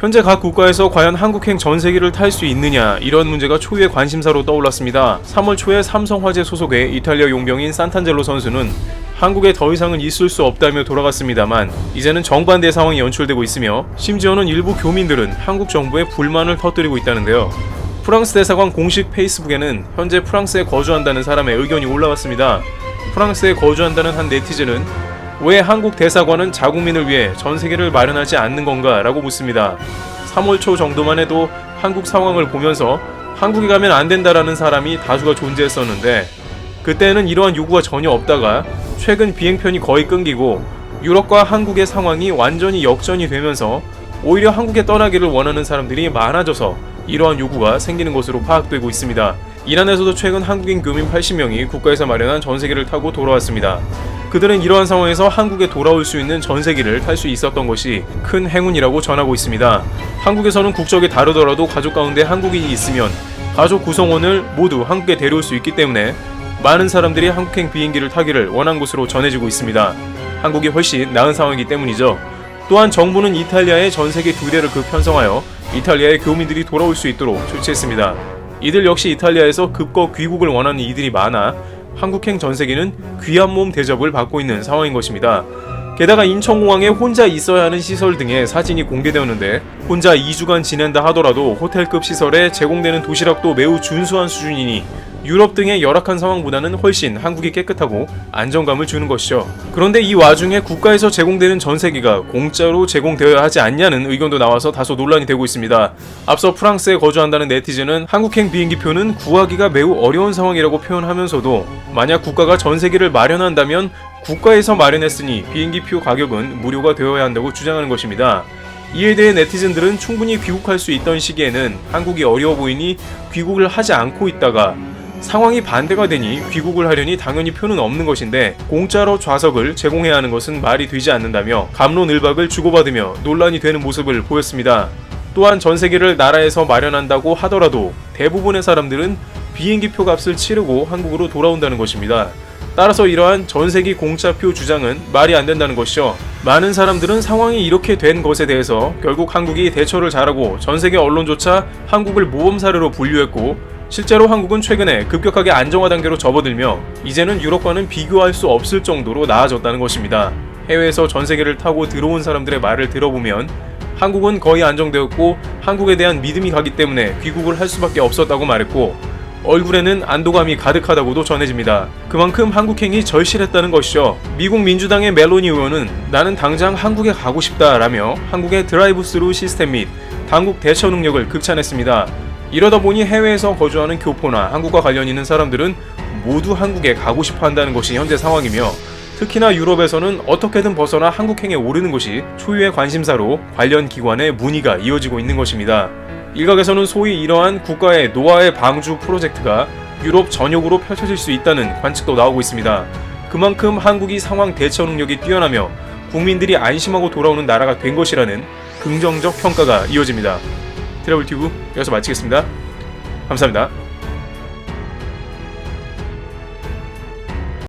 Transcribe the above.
현재 각 국가에서 과연 한국행 전세기를 탈 수 있느냐, 이런 문제가 초유의 관심사로 떠올랐습니다. 3월 초에 삼성화재 소속의 이탈리아 용병인 산탄젤로 선수는 한국에 더 이상은 있을 수 없다며 돌아갔습니다만 이제는 정반대 상황이 연출되고 있으며 심지어는 일부 교민들은 한국 정부에 불만을 터뜨리고 있다는데요. 프랑스 대사관 공식 페이스북에는 현재 프랑스에 거주한다는 사람의 의견이 올라왔습니다. 프랑스에 거주한다는 한 네티즌은 왜 한국 대사관은 자국민을 위해 전세기를 마련하지 않는 건가 라고 묻습니다. 3월 초 정도만 해도 한국 상황을 보면서 한국에 가면 안 된다라는 사람이 다수가 존재했었는데 그때는 이러한 요구가 전혀 없다가 최근 비행편이 거의 끊기고 유럽과 한국의 상황이 완전히 역전이 되면서 오히려 한국에 떠나기를 원하는 사람들이 많아져서 이러한 요구가 생기는 것으로 파악되고 있습니다. 이란에서도 최근 한국인 교민 80명이 국가에서 마련한 전세기를 타고 돌아왔습니다. 그들은 이러한 상황에서 한국에 돌아올 수 있는 전세기를 탈 수 있었던 것이 큰 행운이라고 전하고 있습니다. 한국에서는 국적이 다르더라도 가족 가운데 한국인이 있으면 가족 구성원을 모두 한국에 데려올 수 있기 때문에 많은 사람들이 한국행 비행기를 타기를 원한 것으로 전해지고 있습니다. 한국이 훨씬 나은 상황이기 때문이죠. 또한 정부는 이탈리아에 전세기 2대를 급편성하여 이탈리아의 교민들이 돌아올 수 있도록 조치했습니다. 이들 역시 이탈리아에서 급거 귀국을 원하는 이들이 많아 한국행 전세기는 귀한 몸 대접을 받고 있는 상황인 것입니다. 게다가 인천공항에 혼자 있어야 하는 시설 등의 사진이 공개되었는데 혼자 2주간 지낸다 하더라도 호텔급 시설에 제공되는 도시락도 매우 준수한 수준이니 유럽 등의 열악한 상황보다는 훨씬 한국이 깨끗하고 안정감을 주는 것이죠. 그런데 이 와중에 국가에서 제공되는 전세기가 공짜로 제공되어야 하지 않냐는 의견도 나와서 다소 논란이 되고 있습니다. 앞서 프랑스에 거주한다는 네티즌은 한국행 비행기표는 구하기가 매우 어려운 상황이라고 표현하면서도 만약 국가가 전세기를 마련한다면 국가에서 마련했으니 비행기표 가격은 무료가 되어야 한다고 주장하는 것입니다. 이에 대해 네티즌들은 충분히 귀국할 수 있던 시기에는 한국이 어려워 보이니 귀국을 하지 않고 있다가 상황이 반대가 되니 귀국을 하려니 당연히 표는 없는 것인데 공짜로 좌석을 제공해야 하는 것은 말이 되지 않는다며 갑론을박을 주고받으며 논란이 되는 모습을 보였습니다. 또한 전세기를 나라에서 마련한다고 하더라도 대부분의 사람들은 비행기표 값을 치르고 한국으로 돌아온다는 것입니다. 따라서 이러한 전세기 공짜표 주장은 말이 안 된다는 것이죠. 많은 사람들은 상황이 이렇게 된 것에 대해서 결국 한국이 대처를 잘하고 전세계 언론조차 한국을 모범 사례로 분류했고 실제로 한국은 최근에 급격하게 안정화 단계로 접어들며 이제는 유럽과는 비교할 수 없을 정도로 나아졌다는 것입니다. 해외에서 전세기를 타고 들어온 사람들의 말을 들어보면 한국은 거의 안정되었고 한국에 대한 믿음이 가기 때문에 귀국을 할 수밖에 없었다고 말했고 얼굴에는 안도감이 가득하다고도 전해집니다. 그만큼 한국행이 절실했다는 것이죠. 미국 민주당의 멜로니 의원은 나는 당장 한국에 가고 싶다라며 한국의 드라이브 스루 시스템 및 당국 대처 능력을 극찬했습니다. 이러다 보니 해외에서 거주하는 교포나 한국과 관련 있는 사람들은 모두 한국에 가고 싶어 한다는 것이 현재 상황이며 특히나 유럽에서는 어떻게든 벗어나 한국행에 오르는 것이 초유의 관심사로 관련 기관의 문의가 이어지고 있는 것입니다. 일각에서는 소위 이러한 국가의 노화의 방주 프로젝트가 유럽 전역으로 펼쳐질 수 있다는 관측도 나오고 있습니다. 그만큼 한국이 상황 대처 능력이 뛰어나며 국민들이 안심하고 돌아오는 나라가 된 것이라는 긍정적 평가가 이어집니다. 트래블 튜브 여기서 마치겠습니다. 감사합니다.